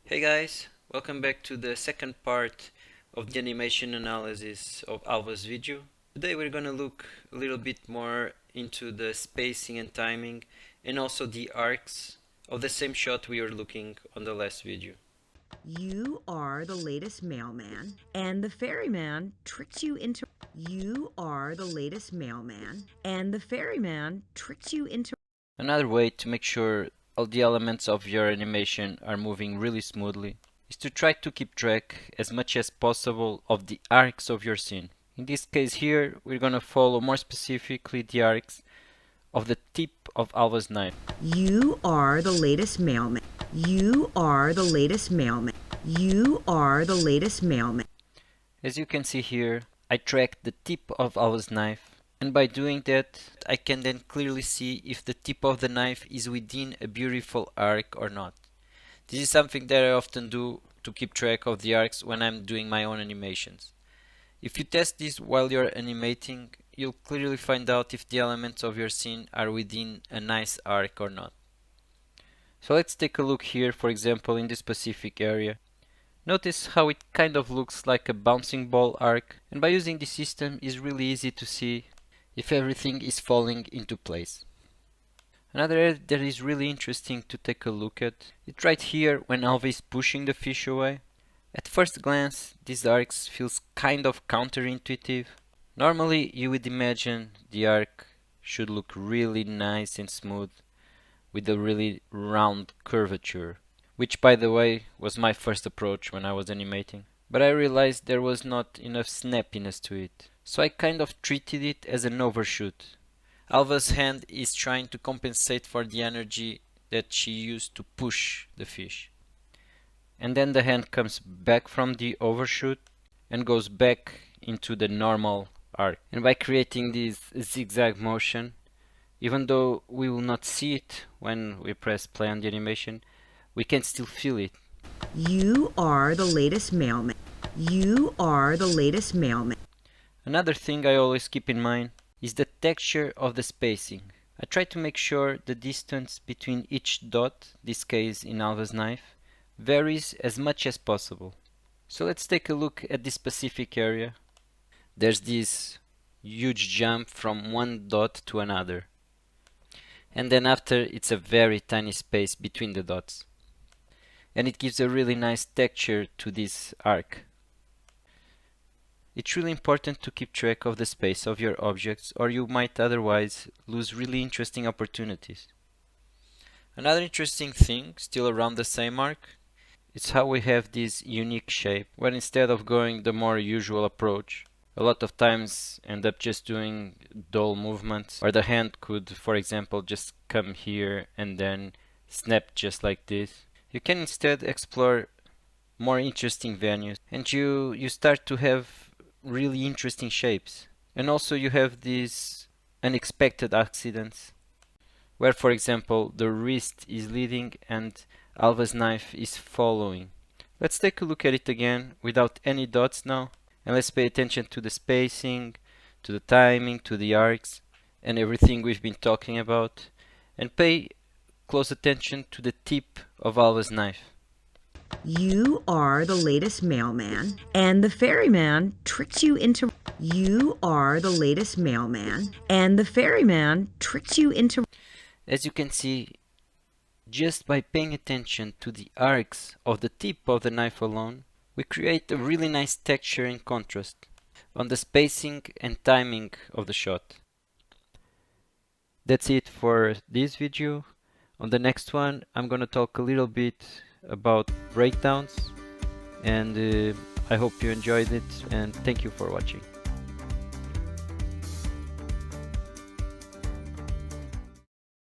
Hey guys, welcome back to the second part of the animation analysis of Alva's video. Today we're gonna look a little bit more into the spacing and timing and also the arcs of the same shot we were looking on the last video. You are the latest mailman, and the ferryman tricked you into. You are the latest mailman, and the ferryman tricked you into. Another way to make sure all the elements of your animation are moving really smoothly is to try to keep track as much as possible of the arcs of your scene. In this case here, we're gonna follow more specifically the arcs of the tip of Alva's knife. You are the latest mailman. You are the latest mailman. You are the latest mailman. As you can see here, I tracked the tip of Alva's knife, and by doing that, I can then clearly see if the tip of the knife is within a beautiful arc or not. This is something that I often do to keep track of the arcs when I'm doing my own animations. If you test this while you're animating, you'll clearly find out if the elements of your scene are within a nice arc or not. So let's take a look here, for example, in this specific area. Notice how it kind of looks like a bouncing ball arc, and by using this system it's really easy to see if everything is falling into place. Another area that is really interesting to take a look at is right here when Alva is pushing the fish away. At first glance, these arcs feels kind of counterintuitive. Normally you would imagine the arc should look really nice and smooth with a really round curvature, which by the way was my first approach when I was animating. But I realized there was not enough snappiness to it, so I kind of treated it as an overshoot. Alva's hand is trying to compensate for the energy that she used to push the fish. And then the hand comes back from the overshoot and goes back into the normal arc. And by creating this zigzag motion, even though we will not see it when we press play on the animation, we can still feel it. You are the latest mailman. You are the latest mailman. Another thing I always keep in mind is the texture of the spacing. I try to make sure the distance between each dot, this case in Alva's knife, varies as much as possible. So let's take a look at this specific area. There's this huge jump from one dot to another. And then after, it's a very tiny space between the dots. And it gives a really nice texture to this arc. It's really important to keep track of the space of your objects, or you might otherwise lose really interesting opportunities. Another interesting thing, still around the same arc, is how we have this unique shape, where instead of going the more usual approach, a lot of times end up just doing dull movements, or the hand could, for example, just come here and then snap just like this. You can instead explore more interesting venues, and you start to have really interesting shapes. And also you have these unexpected accidents, where for example the wrist is leading and Alva's knife is following. Let's take a look at it again without any dots now, and let's pay attention to the spacing, to the timing, to the arcs, and everything we've been talking about, and pay close attention to the tip of Alva's knife. You are the latest mailman, and the ferryman tricked you into. You are the latest mailman, and the ferryman tricked you into. As you can see, just by paying attention to the arcs of the tip of the knife alone, we create a really nice texture and contrast on the spacing and timing of the shot. That's it for this video. On the next one, I'm gonna talk a little bit about breakdowns, and I hope you enjoyed it, and thank you for watching.